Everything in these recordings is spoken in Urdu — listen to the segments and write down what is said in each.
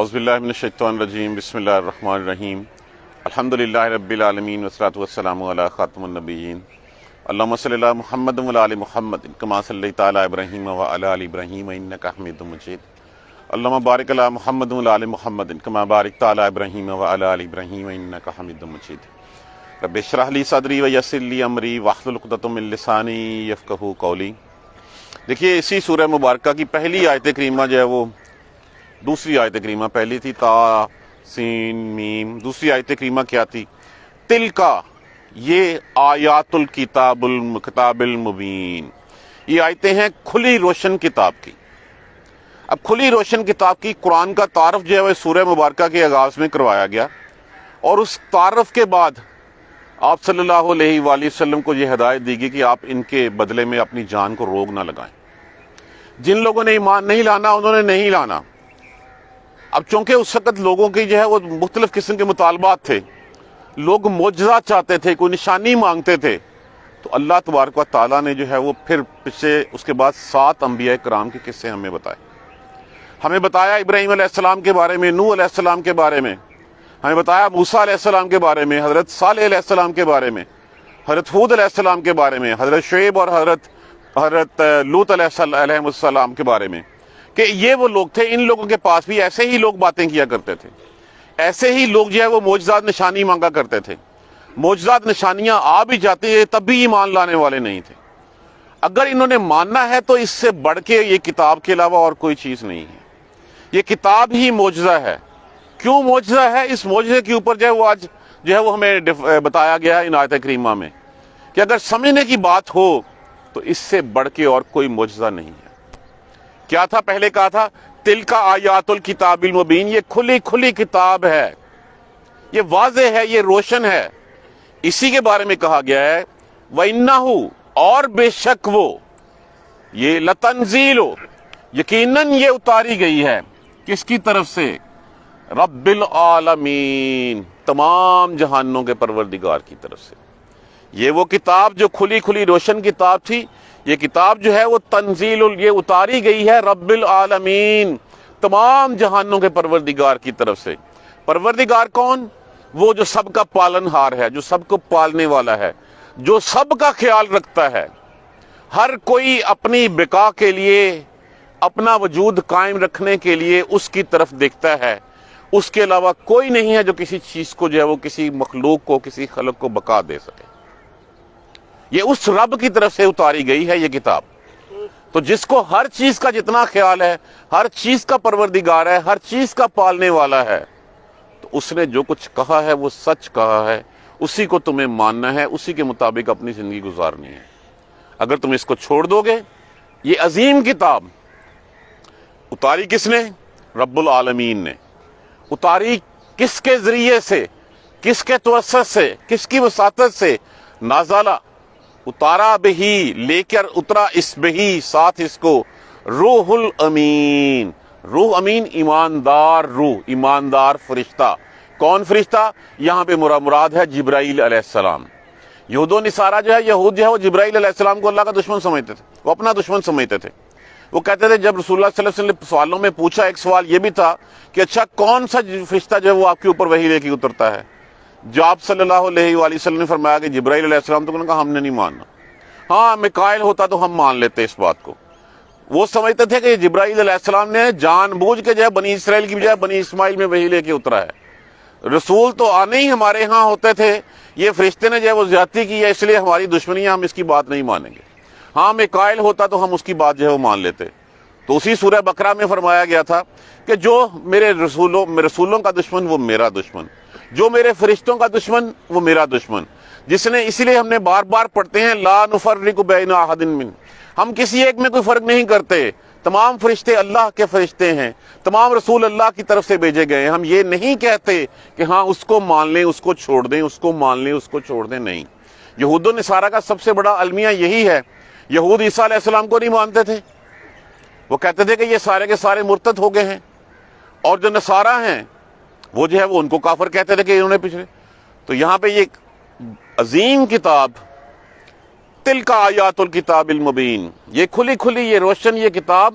اعوذ باللہ من الشیطان الرجیم بسم اللہ الرحمن الرحیم الحمدللہ رب العالمین والصلاۃ والسلام علی خاتم النبیین اللہم صلی علی محمد وعلی آل محمد کما صلیت علی ابراہیم وعلی آل ابراہیم انک حمید مجید اللہم بارک علی محمد وعلی آل محمد کما بارکت علی ابراہیم وعلی آل ابراہیم انک حمید مجید رب اشرح لی صدری ویسر لی امری واحلل عقدۃ من لسانی یفقہوا قولی۔ دیکھیے اسی سورہ مبارکہ کی پہلی آیت کریمہ جو ہے وہ دوسری آیت کریمہ، پہلی تھی تا سین میم، دوسری آیت کریمہ کیا تھی؟ تلکا، یہ آیات الکتاب المبین، یہ آیتیں ہیں کھلی روشن کتاب کی۔ اب کھلی روشن کتاب کی قرآن کا تعارف جو ہے وہ سورہ مبارکہ کے آغاز میں کروایا گیا، اور اس تعارف کے بعد آپ صلی اللہ علیہ وآلہ وسلم کو یہ ہدایت دی گئی کہ آپ ان کے بدلے میں اپنی جان کو روک نہ لگائیں۔ جن لوگوں نے ایمان نہیں لانا انہوں نے نہیں لانا۔ اب چونکہ اس وقت لوگوں کی جو ہے وہ مختلف قسم کے مطالبات تھے، لوگ معجزہ چاہتے تھے، کوئی نشانی مانگتے تھے، تو اللہ تبارک و تعالیٰ نے جو ہے وہ پھر پیچھے اس کے بعد 7 انبیاء کرام کے قصے ہمیں بتائے۔ ہمیں بتایا ابراہیم علیہ السلام کے بارے میں، نوح علیہ السلام کے بارے میں، ہمیں بتایا موسیٰ علیہ السلام کے بارے میں، حضرت صالح علیہ السلام کے بارے میں، حضرت ہود علیہ السلام کے بارے میں، حضرت شعیب اور حضرت لوط علیہ السلام کے بارے میں، کہ یہ وہ لوگ تھے، ان لوگوں کے پاس بھی ایسے ہی لوگ باتیں کیا کرتے تھے، ایسے ہی لوگ جو ہے وہ معجزات نشانی مانگا کرتے تھے۔ معجزات نشانیاں آ بھی جاتی ہیں تب بھی ایمان لانے والے نہیں تھے۔ اگر انہوں نے ماننا ہے تو اس سے بڑھ کے یہ کتاب کے علاوہ اور کوئی چیز نہیں ہے، یہ کتاب ہی معجزہ ہے۔ کیوں معجزہ ہے؟ اس معجزے کے اوپر جو ہے وہ آج جو ہے وہ ہمیں بتایا گیا ہے ان آیت کریمہ میں، کہ اگر سمجھنے کی بات ہو تو اس سے بڑھ کے اور کوئی معجزہ نہیں ہے۔ کیا تھا؟ پہلے کہا تھا تلکا آیات الکتاب المبین، یہ کھلی کتاب ہے، یہ واضح ہے، یہ روشن ہے۔ اسی کے بارے میں کہا گیا ہے وَإِنَّهُ، اور بے شک وہ، یہ لتنزیل، یقیناً یہ اتاری گئی ہے کس کی طرف سے؟ رب العالمین، تمام جہانوں کے پروردگار کی طرف سے۔ یہ وہ کتاب جو کھلی روشن کتاب تھی، یہ کتاب جو ہے وہ تنزیل، یہ اتاری گئی ہے رب العالمین، تمام جہانوں کے پروردگار کی طرف سے۔ پروردگار کون؟ وہ جو سب کا پالن ہار ہے، جو سب کو پالنے والا ہے، جو سب کا خیال رکھتا ہے۔ ہر کوئی اپنی بقا کے لیے، اپنا وجود قائم رکھنے کے لیے اس کی طرف دیکھتا ہے۔ اس کے علاوہ کوئی نہیں ہے جو کسی چیز کو جو ہے وہ کسی مخلوق کو، کسی خلق کو بقا دے سکے۔ یہ اس رب کی طرف سے اتاری گئی ہے یہ کتاب۔ تو جس کو ہر چیز کا جتنا خیال ہے، ہر چیز کا پروردگار ہے، ہر چیز کا پالنے والا ہے، تو اس نے جو کچھ کہا ہے وہ سچ کہا ہے، اسی کو تمہیں ماننا ہے، اسی کے مطابق اپنی زندگی گزارنی ہے۔ اگر تم اس کو چھوڑ دو گے، یہ عظیم کتاب اتاری کس نے؟ رب العالمین نے۔ اتاری کس کے ذریعے سے؟ کس کے توسط سے؟ کس کی وساطت سے؟ نازلہ، اتارا بہی، لے کر اترا اس بہی، ساتھ اس کو روح الامین۔ روح امین، ایماندار روح، ایماندار فرشتہ۔ کون فرشتہ؟ یہاں پہ مراد ہے جبرائیل علیہ السلام۔ یہود و نصارہ جو ہے، یہود جو ہے وہ جبرائیل علیہ السلام کو اللہ کا دشمن سمجھتے تھے، وہ اپنا دشمن سمجھتے تھے۔ وہ کہتے تھے، جب رسول اللہ صلی اللہ علیہ وسلم سوالوں میں پوچھا، ایک سوال یہ بھی تھا کہ اچھا کون سا فرشتہ جو ہے وہ آپ کے اوپر وحی لے کے اترتا ہے؟ جو آپ صلی اللہ علیہ وآلہ وسلم نے فرمایا کہ جبرائیل علیہ السلام، تو انہوں نے کہا ہم نے نہیں ماننا۔ ہاں میکائیل ہوتا تو ہم مان لیتے اس بات کو۔ وہ سمجھتے تھے کہ جبرائیل علیہ السلام نے جان بوجھ کے جو ہے بنی اسرائیل کی بجائے بنی اسماعیل میں وحی لے کے اترا ہے۔ رسول تو آنے ہی ہمارے ہاں ہوتے تھے، یہ فرشتے نے جو ہے وہ زیادتی کی ہے، اس لیے ہماری دشمنی ہے، ہم اس کی بات نہیں مانیں گے۔ ہاں میکائیل ہوتا تو ہم اس کی بات جو ہے وہ مان لیتے۔ تو اسی سورہ بقرہ میں فرمایا گیا تھا کہ جو میرے رسولوں کا دشمن وہ میرا دشمن، جو میرے فرشتوں کا دشمن وہ میرا دشمن، جس نے، اسی لیے ہم نے بار بار پڑھتے ہیں لا نفرق بین احد من، ہم کسی ایک میں کوئی فرق نہیں کرتے، تمام فرشتے اللہ کے فرشتے ہیں، تمام رسول اللہ کی طرف سے بھیجے گئے ہیں۔ ہم یہ نہیں کہتے کہ ہاں اس کو مان لیں، اس کو چھوڑ دیں، اس کو مان لیں، اس کو چھوڑ دیں، نہیں۔ یہود و نصارہ کا سب سے بڑا المیہ یہی ہے۔ یہود عیسیٰ علیہ السلام کو نہیں مانتے تھے، وہ کہتے تھے کہ یہ سارے کے سارے مرتد ہو گئے ہیں، اور جو نصارہ ہیں وہ جو ہے وہ ان کو کافر کہتے تھے کہ انہوں نے پچھلے۔ تو یہاں پہ یہ عظیم کتاب تلک آیات الکتاب المبین، یہ کھلی یہ روشن یہ کتاب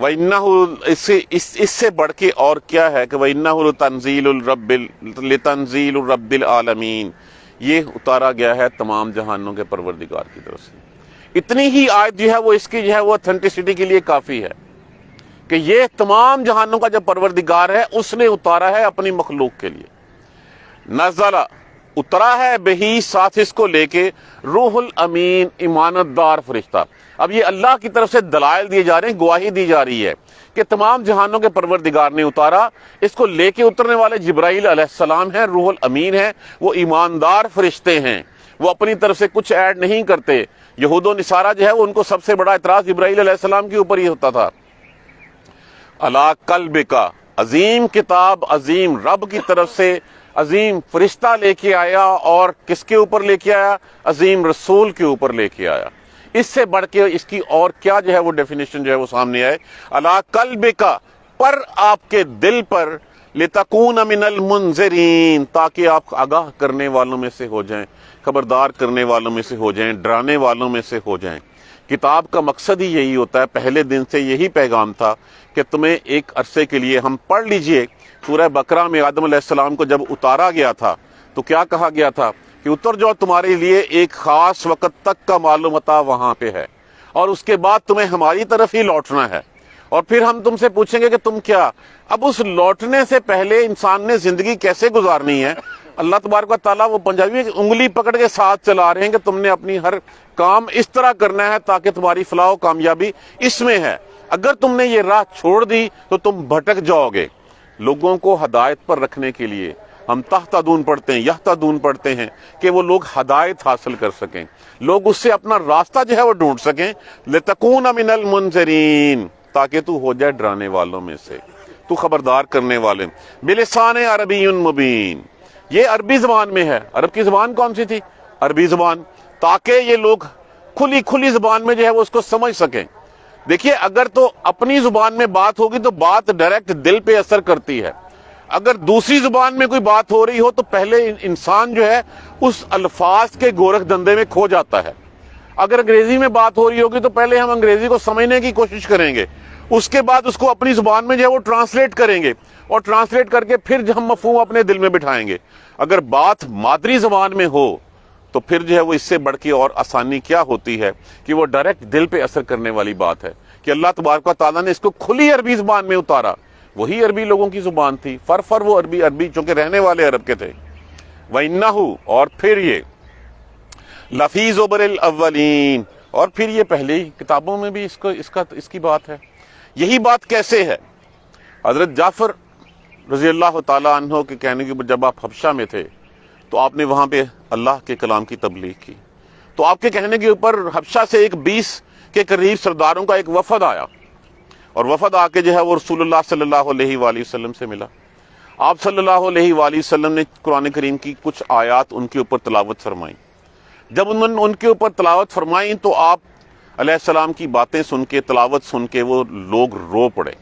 وَإِنَّهُ اس سے بڑھ کے اور کیا ہے کہ وَإِنَّهُ لِتَنزِيلُ رَبِّ الْعَالَمِينَ، یہ اتارا گیا ہے تمام جہانوں کے پروردگار کی طرف سے۔ اتنی ہی آیت جو ہے وہ اس کی جو ہے وہ اتھینٹسٹی کے لیے کافی ہے کہ یہ تمام جہانوں کا جو پروردگار ہے اس نے اتارا ہے اپنی مخلوق کے لیے۔ نزل، اترا ہے، بہی، ساتھ اس کو لے کے، روح الامین، امانت دار فرشتہ۔ اب یہ اللہ کی طرف سے دلائل دیے جا رہے ہیں، گواہی دی جا رہی ہے کہ تمام جہانوں کے پروردگار نے اتارا۔ اس کو لے کے اترنے والے جبرائیل علیہ السلام ہیں، روح الامین ہیں، وہ ایماندار فرشتے ہیں، وہ اپنی طرف سے کچھ ایڈ نہیں کرتے۔ یہود و نصارہ جو ہے وہ ان کو سب سے بڑا اعتراض جبرائیل علیہ السلام کے اوپر ہی ہوتا تھا۔ علی قلبک، عظیم کتاب، عظیم رب کی طرف سے عظیم فرشتہ لے کے آیا، اور کس کے اوپر لے کے آیا؟ عظیم رسول کے اوپر لے کے آیا۔ اس سے بڑھ کے اس کی اور کیا جو ہے وہ ڈیفینیشن جو ہے وہ سامنے آئے؟ علی قلبک، پر آپ کے دل پر، لتکون من المنذرین، تاکہ آپ آگاہ کرنے والوں میں سے ہو جائیں، خبردار کرنے والوں میں سے ہو جائیں، ڈرانے والوں میں سے ہو جائیں۔ کتاب کا مقصد ہی یہی ہوتا ہے، پہلے دن سے یہی پیغام تھا کہ تمہیں ایک عرصے کے لیے، ہم پڑھ لیجئے سورہ بقرہ میں آدم علیہ السلام کو جب اتارا گیا تھا تو کیا کہا گیا تھا کہ اتر جاؤ، تمہارے لیے ایک خاص وقت تک کا معلوم متا وہاں پہ ہے، اور اس کے بعد تمہیں ہماری طرف ہی لوٹنا ہے، اور پھر ہم تم سے پوچھیں گے کہ تم کیا۔ اب اس لوٹنے سے پہلے انسان نے زندگی کیسے گزارنی ہے؟ اللہ تبارک و تعالیٰ، وہ پنجابی میں انگلی پکڑ کے ساتھ چلا رہے ہیں کہ تم نے اپنی ہر کام اس طرح کرنا ہے تاکہ تمہاری فلاح و کامیابی اس میں ہے۔ اگر تم نے یہ راہ چھوڑ دی تو تم بھٹک جاؤ گے۔ لوگوں کو ہدایت پر رکھنے کے لیے ہم تہتدون پڑھتے ہیں، یہتدون پڑھتے ہیں کہ وہ لوگ ہدایت حاصل کر سکیں، لوگ اس سے اپنا راستہ جو ہے وہ ڈھونڈ سکیں۔ لتکون من المنذرین، تاکہ تو ہو جائے ڈرانے والوں میں سے، تو خبردار کرنے والے۔ بلسان عربی مبین، یہ عربی زبان میں ہے۔ عرب کی زبان کون سی تھی؟ عربی زبان، تاکہ یہ لوگ کھلی زبان میں جو ہے وہ اس کو سمجھ سکیں۔ دیکھیے، اگر تو اپنی زبان میں بات ہوگی تو بات ڈائریکٹ دل پہ اثر کرتی ہے۔ اگر دوسری زبان میں کوئی بات ہو رہی ہو تو پہلے انسان جو ہے اس الفاظ کے گورکھ دھندے میں کھو جاتا ہے۔ اگر انگریزی میں بات ہو رہی ہوگی تو پہلے ہم انگریزی کو سمجھنے کی کوشش کریں گے، اس کے بعد اس کو اپنی زبان میں جو ہے وہ ٹرانسلیٹ کریں گے، اور ٹرانسلیٹ کر کے پھر ہم مفہوم اپنے دل میں بٹھائیں گے۔ اگر بات مادری زبان میں ہو تو پھر جو ہے وہ اس سے بڑھ کے اور آسانی کیا ہوتی ہے کہ وہ ڈائریکٹ دل پہ اثر کرنے والی بات ہے کہ اللہ تبارک و تعالیٰ نے اس کو کھلی عربی زبان میں اتارا۔ وہی عربی لوگوں کی زبان تھی، فر وہ عربی چونکہ رہنے والے عرب کے تھے۔ وَإِنَّهُ، اور پھر یہ لَفِي زُبُرِ الْأَوَّلِينَ، اور پھر یہ پہلے ہی کتابوں میں بھی اس کی بات ہے۔ یہی بات کیسے ہے؟ حضرت جعفر رضی اللہ تعالیٰ عنہ کے کہنے کے اوپر جب آپ حبشہ میں تھے تو آپ نے وہاں پہ اللہ کے کلام کی تبلیغ کی، تو آپ کے کہنے کے اوپر حبشہ سے ایک 20 کے قریب سرداروں کا ایک وفد آیا، اور وفد آ کے جو ہے وہ رسول اللہ صلی اللہ علیہ وآلہ وسلم سے ملا۔ آپ صلی اللہ علیہ وآلہ وسلم نے قرآن کریم کی کچھ آیات ان کے اوپر تلاوت فرمائیں۔ جب انہوں نے ان کے اوپر تلاوت فرمائیں تو آپ علیہ السلام کی باتیں سن کے، تلاوت سن کے وہ لوگ رو پڑے،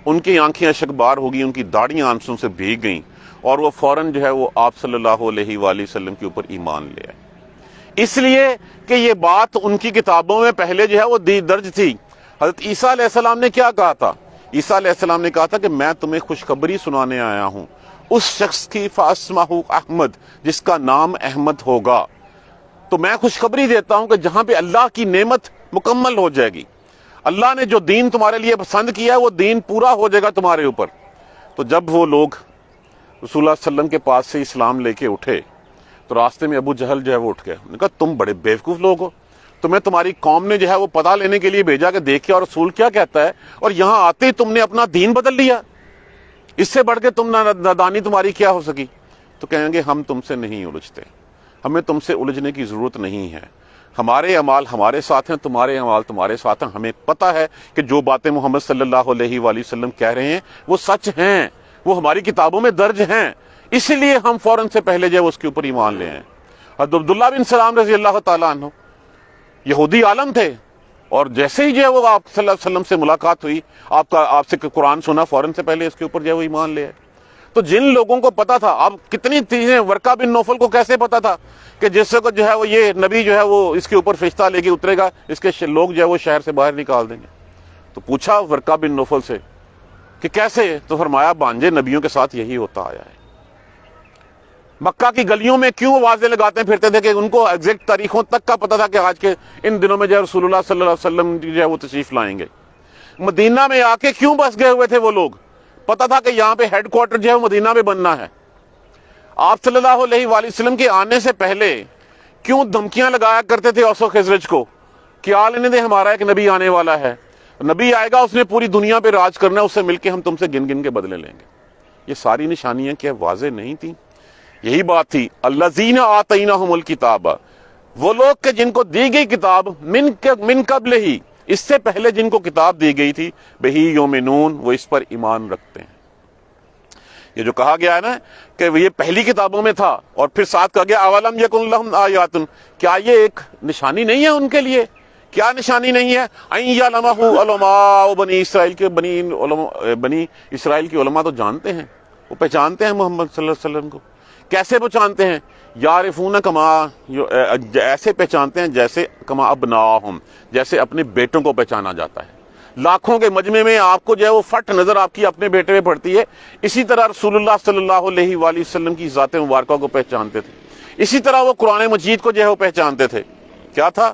ان کی آنکھیں اشک بار ہو گئی، ان کی داڑھیاں آنسوں سے بھیگ گئیں، اور وہ فوراً جو ہے وہ آپ صلی اللہ علیہ وآلہ وسلم کے اوپر ایمان لے آئے، اس لیے کہ یہ بات ان کی کتابوں میں پہلے جو ہے وہ درج تھی۔ حضرت عیسیٰ علیہ السلام نے کیا کہا تھا؟ عیسیٰ علیہ السلام نے کہا تھا کہ میں تمہیں خوشخبری سنانے آیا ہوں اس شخص کی فاسمہ احمد، جس کا نام احمد ہوگا۔ تو میں خوشخبری دیتا ہوں کہ جہاں پہ اللہ کی نعمت مکمل ہو جائے گی، اللہ نے جو دین تمہارے لیے پسند کیا ہے وہ دین پورا ہو جائے گا تمہارے اوپر۔ تو جب وہ لوگ رسول اللہ صلی اللہ علیہ وسلم کے پاس سے اسلام لے کے اٹھے تو راستے میں ابو جہل جو ہے وہ اٹھ گئے، انہوں نے کہا تم بڑے بیوقوف لوگ ہو، تمہیں تمہاری قوم نے جو ہے وہ پتہ لینے کے لیے بھیجا کہ دیکھیں اور رسول کیا کہتا ہے، اور یہاں آتے ہی تم نے اپنا دین بدل لیا، اس سے بڑھ کے تم نادانی تمہاری کیا ہو سکی؟ تو کہیں گے ہم تم سے نہیں الجھتے، ہمیں تم سے الجھنے کی ضرورت نہیں ہے، ہمارے اعمال ہمارے ساتھ ہیں، تمہارے اعمال تمہارے ساتھ ہیں، ہمیں پتہ ہے کہ جو باتیں محمد صلی اللہ علیہ وآلہ وسلم کہہ رہے ہیں وہ سچ ہیں، وہ ہماری کتابوں میں درج ہیں، اس لیے ہم فوراً سے پہلے جو ہے اس کے اوپر ایمان لے آئے۔ حضرت عبداللہ بن سلام رضی اللہ تعالیٰ عنہ یہودی عالم تھے، اور جیسے ہی جو ہے وہ آپ صلی اللہ علیہ وسلم سے ملاقات ہوئی، آپ سے قرآن سنا، فوراً سے پہلے اس کے اوپر جو ہے وہ ایمان لے آئے۔ تو جن لوگوں کو پتا تھا، اب کتنی چیزیں، ورقہ بن نوفل کو کیسے پتا تھا کہ جس سے جو ہے وہ یہ نبی جو ہے وہ اس کے اوپر فرشتہ لے کے اترے گا، اس کے لوگ جو ہے وہ شہر سے باہر نکال دیں گے، تو پوچھا ورقہ بن نوفل سے کہ کیسے؟ تو فرمایا بانجے نبیوں کے ساتھ یہی ہوتا آیا ہے۔ مکہ کی گلیوں میں کیوں آوازیں لگاتے پھرتے تھے کہ ان کو ایگزیکٹ تاریخوں تک کا پتہ تھا کہ آج کے ان دنوں میں جو رسول اللہ صلی اللہ علیہ وسلم جو ہے وہ تشریف لائیں گے۔ مدینہ میں آ کے کیوں بس گئے ہوئے تھے وہ لوگ؟ پتہ تھا کہ یہاں پہ ہیڈ کوارٹر جو ہے وہ مدینہ میں بننا ہے۔ آپ صلی اللہ علیہ وآلہ وسلم کے آنے سے پہلے کیوں دھمکیاں لگایا کرتے تھے اوس و خزرج کو کہ آ لینے دے، ہمارا ایک نبی آنے والا ہے، نبی آئے گا، اس نے پوری دنیا پہ راج کرنا ہے، اس سے مل کے ہم تم سے گن گن کے بدلے لیں گے۔ یہ ساری نشانیاں کیا واضح نہیں تھیں؟ یہی بات تھی الذین آتیناہم الکتاب، وہ لوگ کہ جن کو دی گئی کتاب من قبل ہی، اس سے پہلے جن کو کتاب دی گئی تھی، بہی یؤمنون، وہ اس پر ایمان رکھتے ہیں۔ یہ جو کہا گیا ہے نا کہ یہ پہلی کتابوں میں تھا، اور پھر ساتھ کہا گیا اولم یکن لہم آیات، کیا یہ ایک نشانی نہیں ہے ان کے لیے؟ کیا نشانی نہیں ہے؟ ان یعلمہ علماء بنی اسرائیل کے بنی اسرائیل کے علماء تو جانتے ہیں، وہ پہچانتے ہیں محمد صلی اللہ علیہ وسلم کو۔ کیسے پہچانتے ہیں؟ یعرفون کما، ایسے پہچانتے ہیں جیسے کما ابناہم، جیسے اپنے بیٹوں کو پہچانا جاتا ہے۔ لاکھوں کے مجمع میں آپ کو جو ہے وہ فٹ نظر آپ کی اپنے بیٹے میں پڑتی ہے، اسی طرح رسول اللہ صلی اللہ علیہ وآلہ وسلم کی ذات مبارکہ کو پہچانتے تھے، اسی طرح وہ قرآن مجید کو جو ہے وہ پہچانتے تھے۔ کیا تھا؟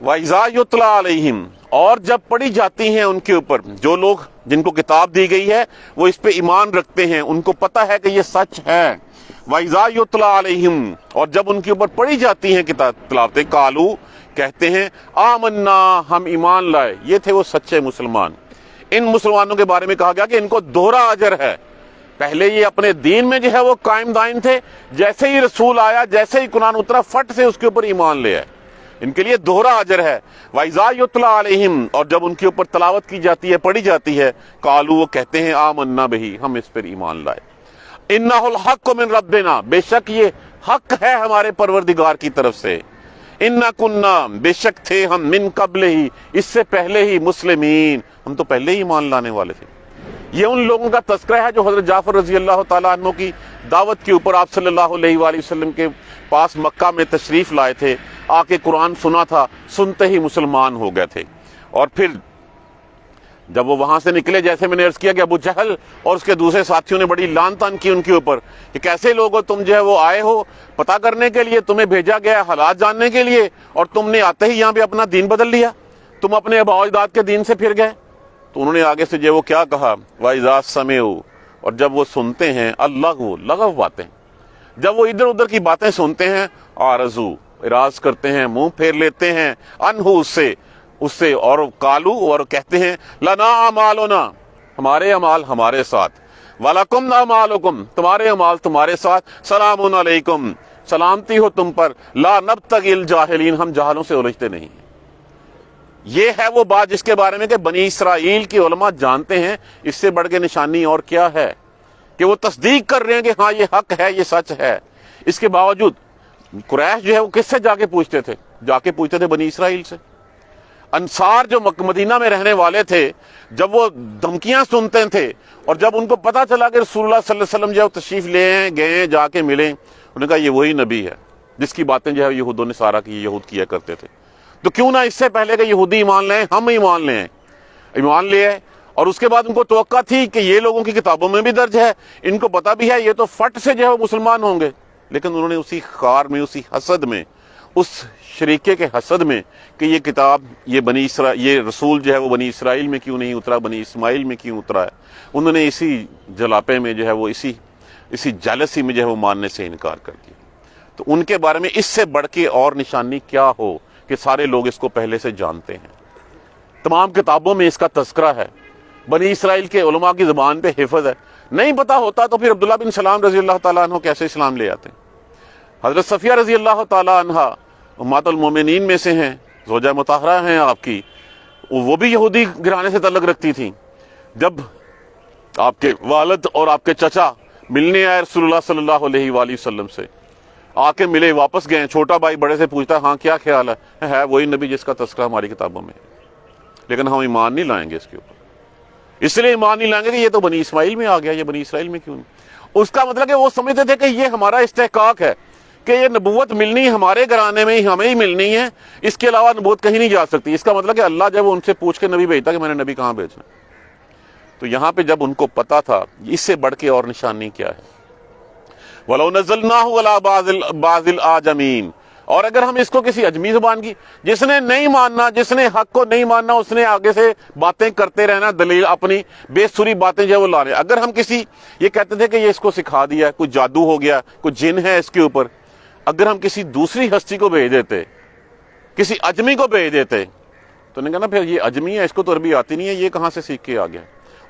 وَإِذَا يُتْلَىٰ عَلَيْهِمْ، اور جب پڑھی جاتی ہیں ان کے اوپر، جو لوگ جن کو کتاب دی گئی ہے وہ اس پہ ایمان رکھتے ہیں، ان کو پتہ ہے کہ یہ سچ ہے۔ وَإِذَا يُتْلَىٰ عَلَيْهِمْ، اور جب ان کے اوپر پڑھی جاتی ہیں تلاوتیں، قالوا، کہتے ہیں آمنا، ہم ایمان لائے۔ یہ تھے وہ سچے مسلمان۔ ان مسلمانوں کے بارے میں کہا گیا کہ ان کو دوہرا اجر ہے۔ پہلے یہ اپنے دین میں جو ہے وہ قائم دائم تھے، جیسے ہی رسول آیا، جیسے ہی قرآن اترا، فٹ سے اس کے اوپر ایمان لے آئے، ان کے لیے دوہرا اجر ہے۔ وَإِذَا يُتْلَىٰ عَلَيْهِمْ، اور جب ان کے اوپر تلاوت کی جاتی ہے، پڑھی جاتی ہے، قالوا، وہ کہتے ہیں آمنا بِهِ، ہم اس پر ایمان لائے۔ إِنَّهُ الْحَقُّ مِن رَبِّنَا، بے شک یہ حق ہے ہمارے پروردگار کی طرف سے۔ اِنَّا كُنَّا، بے شک تھے ہم، من قبل ہی، اس سے پہلے ہی، مسلمین، ہم تو پہلے ہی ایمان لانے والے تھے۔ یہ ان لوگوں کا تذکرہ ہے جو حضرت جعفر رضی اللہ تعالیٰ عنہ کی دعوت کے اوپر آپ صلی اللہ علیہ وآلہ وسلم کے پاس مکہ میں تشریف لائے تھے، آ کے قرآن سنا تھا، سنتے ہی مسلمان ہو گئے تھے۔ اور پھر جب وہ وہاں سے نکلے، جیسے میں نے عرض کیا کہ ابو جہل اور اس کے دوسرے ساتھیوں نے بڑی لان تان کی ان کے اوپر کہ کیسے لوگ ہو تم، جو ہے وہ آئے ہو پتہ کرنے کے لیے، تمہیں بھیجا گیا حالات جاننے کے لیے، اور تم نے آتے ہی یہاں پہ اپنا دین بدل لیا، تم اپنے آباء و اجداد کے دین سے پھر گئے۔ تو انہوں نے آگے سے جو وہ کیا کہا، وَإِذَا سَمِعُوا، اور جب وہ سنتے ہیں، اللغو، لغو باتیں، جب وہ ادھر ادھر کی باتیں سنتے ہیں، عارضوا، اعراض کرتے ہیں، منہ پھیر لیتے ہیں، عنہ، اس سے، اور قالو، اور کہتے ہیں لنا اعمالنا، ہمارے اعمال ہمارے ساتھ، وَلَكُمْ اعمالکم، تمہارے اعمال تمہارے ساتھ، سلام علیکم، سلامتی ہو تم پر، لا نبتغی الجاہلین، ہم جاہلوں سے الجھتے نہیں ہیں۔ یہ ہے وہ بات جس کے بارے میں کہ بنی اسرائیل کے علماء جانتے ہیں، اس سے بڑھ کے نشانی اور کیا ہے کہ وہ تصدیق کر رہے ہیں کہ ہاں یہ حق ہے، یہ سچ ہے۔ اس کے باوجود قریش جو ہے وہ کس سے جا کے پوچھتے تھے؟ جا کے پوچھتے تھے بنی اسرائیل سے۔ انصار جو مدینہ میں رہنے والے تھے، جب وہ دھمکیاں سنتے تھے، اور جب ان کو پتا چلا کہ رسول اللہ صلی اللہ علیہ وسلم جو تشریف لے گئے، جا کے ملے، انہوں نے کہا یہ وہی نبی ہے جس کی باتیں جو ہے یہود و نصارہ کی یہود کیا کرتے تھے، تو کیوں نہ اس سے پہلے کہ یہودی ایمان لیں، ہم ایمان لیں۔ ایمان لے آئے، اور اس کے بعد ان کو توقع تھی کہ یہ لوگوں کی کتابوں میں بھی درج ہے، ان کو پتا بھی ہے یہ تو فٹ سے جو ہے وہ مسلمان ہوں گے، لیکن انہوں نے اسی خار میں، اسی حسد میں، اس شریکے کے حسد میں کہ یہ کتاب، یہ رسول جو ہے وہ بنی اسرائیل میں کیوں نہیں اترا، بنی اسماعیل میں کیوں اترا ہے، انہوں نے اسی جلاپے میں جو ہے وہ اسی جالسی میں جو ہے وہ ماننے سے انکار کر دیا۔ تو ان کے بارے میں اس سے بڑھ کے اور نشانی کیا ہو کہ سارے لوگ اس کو پہلے سے جانتے ہیں، تمام کتابوں میں اس کا تذکرہ ہے، بنی اسرائیل کے علماء کی زبان پہ حفظ ہے۔ نہیں پتا ہوتا تو پھر عبداللہ بن سلام رضی اللہ تعالیٰ عنہ کیسے اسلام لے آتے؟ حضرت صفیہ رضی اللہ تعالیٰ عنہ امہات المومنین میں سے ہیں، زوجہ مطہرہ ہیں آپ کی، وہ بھی یہودی گھرانے سے تعلق رکھتی تھیں۔ جب آپ کے والد اور آپ کے چچا ملنے آئے رسول اللہ صلی اللہ علیہ وآلہ وسلم سے، آ کے ملے، واپس گئے، چھوٹا بھائی بڑے سے پوچھتا ہاں کیا خیال ہے وہی نبی جس کا تذکرہ ہماری کتابوں میں ہے، لیکن ہم ایمان نہیں لائیں گے اس کے اوپر، اس لیے ایمان نہیں لائیں گے کہ یہ تو بنی اسماعیل میں آ گیا، یہ بنی اسرائیل میں کیوں نہیں۔ اس کا مطلب کہ وہ سمجھتے تھے کہ یہ ہمارا استحقاق ہے کہ یہ نبوت ملنی ہمارے گھرانے میں ہی ہمیں ہی ملنی ہے، اس کے علاوہ نبوت کہیں نہیں جا سکتی۔ اس کا مطلب کہ اللہ جب ان سے پوچھ کے نبی بھیجتا کہ میں نے نبی کہاں بھیجنا۔ تو یہاں پہ جب ان کو پتا تھا اس سے بڑھ کے اور نشانی کیا ہے، وَلَوْ نَزَّلْنَاهُ عَلَىٰ بَعْضِ الْأَعْجَمِينَ، اور اگر ہم اس کو کسی اجمی زبان کی، جس نے نہیں ماننا، جس نے حق کو نہیں ماننا، اس نے آگے سے باتیں کرتے رہنا، دلیل اپنی بے سری باتیں جو وہ لانے۔ اگر ہم کسی، یہ کہتے تھے کہ یہ اس کو سکھا دیا، کوئی جادو ہو گیا، کوئی جن ہے اس کے اوپر، اگر ہم کسی دوسری ہستی کو بھیج دیتے، کسی اجمی کو بھیج دیتے، تو نے کہا نا پھر یہ اجمی ہے، اس کو تو عربی آتی نہیں ہے، یہ کہاں سے سیکھ کے آ گیا۔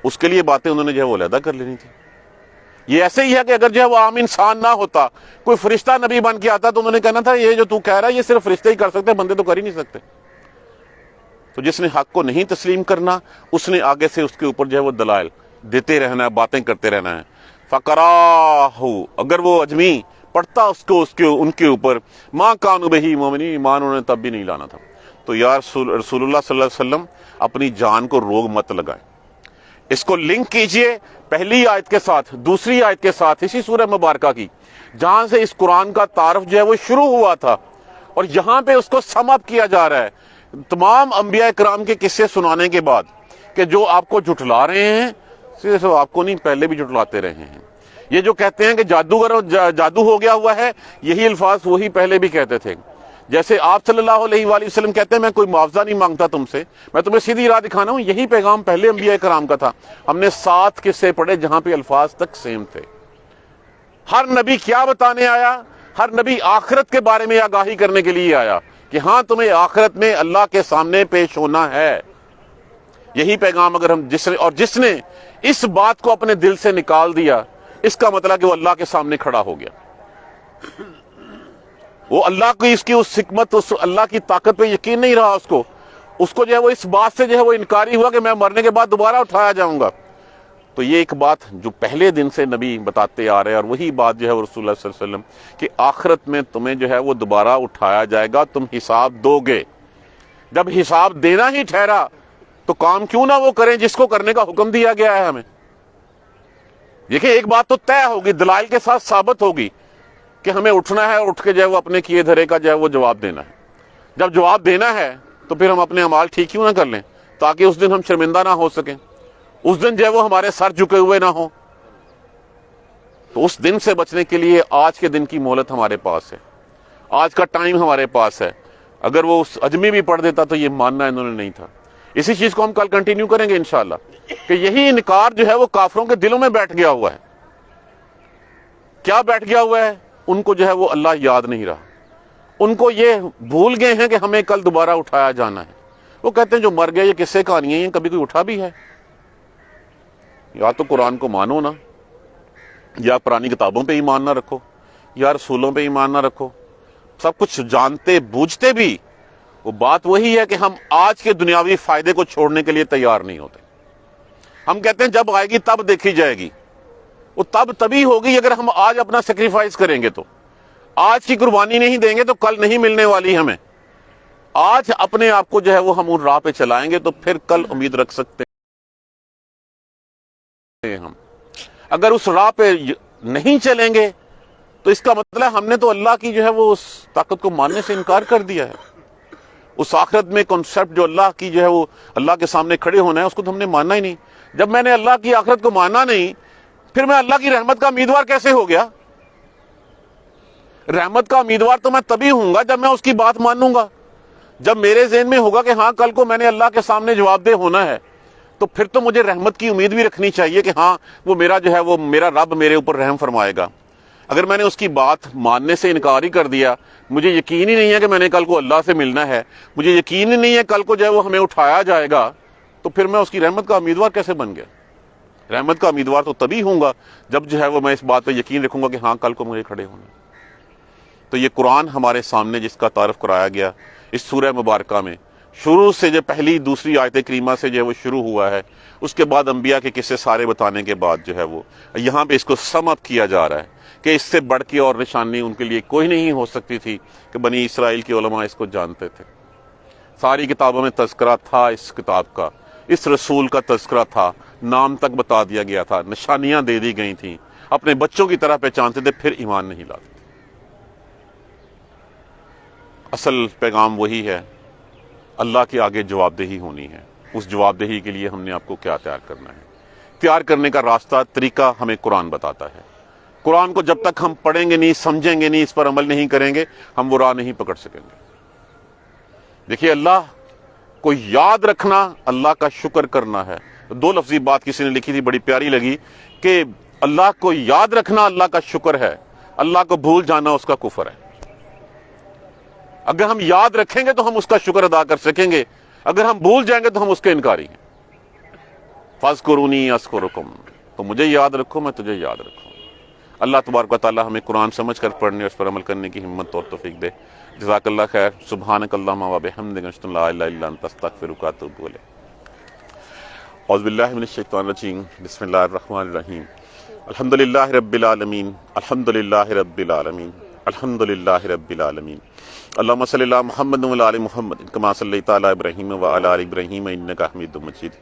اس کے لیے باتیں انہوں نے جو ہے وہ علیحدہ کر لینی تھی۔ یہ ایسے ہی ہے کہ اگر جو ہے وہ عام انسان نہ ہوتا، کوئی فرشتہ نبی بن کے آتا، تو انہوں نے کہنا تھا یہ جو تو کہہ رہا ہے یہ صرف فرشتے ہی کر سکتے، بندے تو کر ہی نہیں سکتے۔ تو جس نے حق کو نہیں تسلیم کرنا، اس نے آگے سے اس کے اوپر جو ہے وہ دلائل دیتے رہنا ہے، باتیں کرتے رہنا ہے۔ فَقَرَاهُ، اگر وہ اجمی پڑھتا ان کے اوپر، مَا كَانُوا بِهِ مُؤْمِنِينَ، ایمان انہوں نے تب بھی نہیں لانا تھا۔ تو یا رسول اللہ صلی اللہ علیہ وسلم اپنی جان کو روگ مت لگائیں۔ اس کو لنک کیجئے پہلی آیت کے ساتھ، دوسری آیت کے ساتھ، اسی سورہ مبارکہ کی، جہاں سے اس قرآن کا تعارف جو ہے وہ شروع ہوا تھا، اور یہاں پہ اس کو سم اپ کیا جا رہا ہے تمام انبیاء کرام کے قصے سنانے کے بعد، کہ جو آپ کو جھٹلا رہے ہیں صرف آپ کو نہیں، پہلے بھی جھٹلاتے رہے ہیں۔ یہ جو کہتے ہیں کہ جادو ہو گیا ہوا ہے، یہی الفاظ وہی پہلے بھی کہتے تھے۔ جیسے آپ صلی اللہ علیہ وآلہ وسلم کہتے ہیں میں کوئی معاوضہ نہیں مانگتا تم سے، میں تمہیں سیدھی راہ دکھانا ہوں، یہی پیغام پہلے انبیاء کرام کا تھا۔ ہم نے 7 قصے پڑھے جہاں پہ الفاظ تک سیم تھے۔ ہر نبی کیا بتانے آیا؟ ہر نبی آخرت کے بارے میں آگاہی کرنے کے لیے آیا کہ ہاں تمہیں آخرت میں اللہ کے سامنے پیش ہونا ہے۔ یہی پیغام اگر ہم جس نے اس بات کو اپنے دل سے نکال دیا، اس کا مطلب کہ وہ اللہ کے سامنے کھڑا ہو گیا، وہ اللہ کی اس حکمت، اس اللہ کی طاقت پہ یقین نہیں رہا اس کو جو ہے وہ اس بات سے جو ہے وہ انکاری ہوا کہ میں مرنے کے بعد دوبارہ اٹھایا جاؤں گا۔ تو یہ ایک بات جو پہلے دن سے نبی بتاتے آ رہے ہیں، اور وہی بات جو ہے وہ رسول اللہ صلی اللہ علیہ وسلم کہ آخرت میں تمہیں جو ہے وہ دوبارہ اٹھایا جائے گا، تم حساب دو گے۔ جب حساب دینا ہی ٹھہرا تو کام کیوں نہ وہ کریں جس کو کرنے کا حکم دیا گیا ہے ہمیں۔ دیکھیں ایک بات تو طے ہوگی، دلائل کے ساتھ ثابت ہوگی کہ ہمیں اٹھنا ہے، اور اٹھ کے جو ہے وہ اپنے کیے دھرے کا جو ہے وہ جواب دینا ہے۔ جب جواب دینا ہے تو پھر ہم اپنے اعمال ٹھیک کیوں نہ کر لیں، تاکہ اس دن ہم شرمندہ نہ ہو سکیں، اس دن جو ہے وہ ہمارے سر جھکے ہوئے نہ ہوں۔ تو اس دن سے بچنے کے لیے آج کے دن کی مہلت ہمارے پاس ہے، آج کا ٹائم ہمارے پاس ہے۔ اگر وہ اس اجمی بھی پڑھ دیتا تو یہ ماننا انہوں نے نہیں تھا۔ اسی چیز کو ہم کل کنٹینیو کریں گے انشاءاللہ، کہ یہی انکار جو ہے وہ کافروں کے دلوں میں بیٹھ گیا ہوا ہے۔ کیا بیٹھ گیا ہوا ہے؟ ان کو جو ہے وہ اللہ یاد نہیں رہا، ان کو یہ بھول گئے ہیں کہ ہمیں کل دوبارہ اٹھایا جانا ہے۔ وہ کہتے ہیں جو مر گئے یہ قصے کہانیاں ہیں، کبھی کوئی اٹھا بھی ہے؟ یا تو قرآن کو مانو نا، یا پرانی کتابوں پہ ایمان نہ رکھو، یا رسولوں پہ ایمان نہ رکھو۔ سب کچھ جانتے بوجھتے بھی وہ بات وہی ہے کہ ہم آج کے دنیاوی فائدے کو چھوڑنے کے لیے تیار نہیں ہوتے۔ ہم کہتے ہیں جب آئے گی تب دیکھی جائے گی، وہ تبھی ہوگی اگر ہم آج اپنا سیکریفائس کریں گے، تو آج کی قربانی نہیں دیں گے تو کل نہیں ملنے والی ہمیں۔ آج اپنے آپ کو جو ہے وہ ہم ان راہ پہ چلائیں گے تو پھر کل امید رکھ سکتے ہیں ہم۔ اگر اس راہ پہ نہیں چلیں گے تو اس کا مطلب ہم نے تو اللہ کی جو ہے وہ اس طاقت کو ماننے سے انکار کر دیا ہے۔ اس آخرت میں کنسپٹ جو اللہ کی جو ہے وہ اللہ کے سامنے کھڑے ہونا ہے، اس کو تو ہم نے ماننا ہی نہیں۔ جب میں نے اللہ کی آخرت کو ماننا نہیں، پھر میں اللہ کی رحمت کا امیدوار کیسے ہو گیا؟ رحمت کا امیدوار تو میں تبھی ہوں گا جب میں اس کی بات مانوں گا، جب میرے ذہن میں ہوگا کہ ہاں کل کو میں نے اللہ کے سامنے جواب دہ ہونا ہے، تو پھر تو مجھے رحمت کی امید بھی رکھنی چاہیے کہ ہاں وہ میرا جو ہے وہ میرا رب میرے اوپر رحم فرمائے گا۔ اگر میں نے اس کی بات ماننے سے انکار ہی کر دیا، مجھے یقین ہی نہیں ہے کہ میں نے کل کو اللہ سے ملنا ہے، مجھے یقین ہی نہیں ہے کل کو جو ہے وہ ہمیں اٹھایا جائے گا، تو پھر میں اس کی رحمت کا امیدوار کیسے بن گیا؟ رحمت کا امیدوار تو تبھی ہوں گا جب جو ہے وہ میں اس بات پہ یقین رکھوں گا کہ ہاں کل کو مجھے کھڑے ہونا ہے۔ تو یہ قرآن ہمارے سامنے جس کا تعارف کرایا گیا اس سورہ مبارکہ میں، شروع سے جو پہلی دوسری آیت کریمہ سے جو ہے وہ شروع ہوا ہے، اس کے بعد انبیاء کے قصے سارے بتانے کے بعد جو ہے وہ یہاں پہ اس کو سم اپ کیا جا رہا ہے کہ اس سے بڑھ کے اور نشانی ان کے لیے کوئی نہیں ہو سکتی تھی کہ بنی اسرائیل کے علماء اس کو جانتے تھے۔ ساری کتابوں میں تذکرہ تھا اس کتاب کا، اس رسول کا تذکرہ تھا، نام تک بتا دیا گیا تھا، نشانیاں دے دی گئی تھیں، اپنے بچوں کی طرح پہچانتے تھے، پھر ایمان نہیں لاتے۔ اصل پیغام وہی ہے، اللہ کے آگے جواب دہی ہونی ہے۔ اس جواب دہی کے لیے ہم نے آپ کو کیا تیار کرنا ہے؟ تیار کرنے کا راستہ، طریقہ ہمیں قرآن بتاتا ہے۔ قرآن کو جب تک ہم پڑھیں گے نہیں، سمجھیں گے نہیں، اس پر عمل نہیں کریں گے، ہم وہ راہ نہیں پکڑ سکیں گے۔ دیکھیے، اللہ کو یاد رکھنا اللہ کا شکر کرنا ہے۔ دو لفظی بات کسی نے لکھی تھی، بڑی پیاری لگی، کہ اللہ کو یاد رکھنا اللہ کا شکر ہے، اللہ کو بھول جانا اس کا کفر ہے۔ اگر ہم یاد رکھیں گے تو ہم اس کا شکر ادا کر سکیں گے، اگر ہم بھول جائیں گے تو ہم اس کے انکاری ہیں۔ فَاذْكُرُونِي أَذْكُرُكُمْ، تو مجھے یاد رکھو میں تجھے یاد رکھوں۔ اللہ تبارک و تعالی ہمیں قرآن سمجھ کر پڑھنے اور اس پر عمل کرنے کی ہمت اور توفیق دے۔ جزاک اللہ خیر۔ سبحانک اللہم و بحمدک، اشہد ان لا الہ الا انت، استغفرک و اتوب الیک۔ اعوذ باللہ من الشیطان الرجیم، بسم اللہ الرحمن الرحیم۔ الحمدللہ رب العالمین، الحمدللہ رب العالمین، الحمدللہ رب العالمین۔ اللہم صلی علی محمد و علی آل محمد کما صلیت علی ابراہیم و علی آل ابراہیم انک حمید مجید۔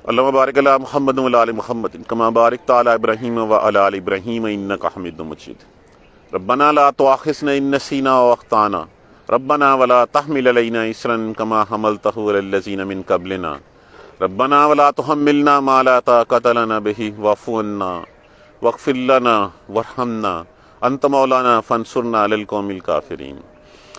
اللہم بارک علی محمد و علی آل محمد کما بارکت علی ابراہیم و علی آل ابراہیم انک حمید مجید۔ ربنا لا تؤاخذنا ان نسینا او اخطانا ربنا ولا تحمل علینا اصرا کما حملتہ علی الذین من قبلنا ربنا ولا تحملنا ما لا طاقۃ لنا به واعف عنا واغفر لنا وارحمنا انت مولانا فانصرنا علی القوم الکافرین۔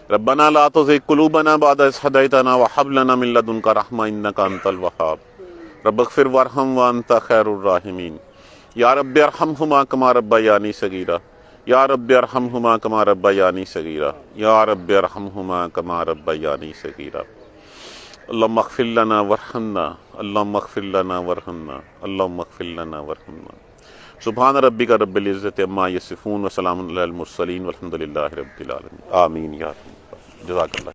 ربنا لا تزغ قلوبنا بعد إذ هديتنا وهب لنا من لدنك رحمة إنك أنت الوهاب رب اغفر وارحم وأنت خير الراحمين۔ یا رب ارحمهما كما ربياني صغيرا، یا رب ارحمهما كما ربياني صغيرا، یا رب ارحمهما كما ربياني صغيرا۔ اللهم اغفر لنا وارحمنا، اللهم اغفر لنا وارحمنا، اللهم اغفر لنا وارحمنا۔ سبحان ربک رب العزت عما یصفون وسلام علی المرسلین والحمد للہ رب العالمین۔ آمین یا رب۔ جزاک اللہ۔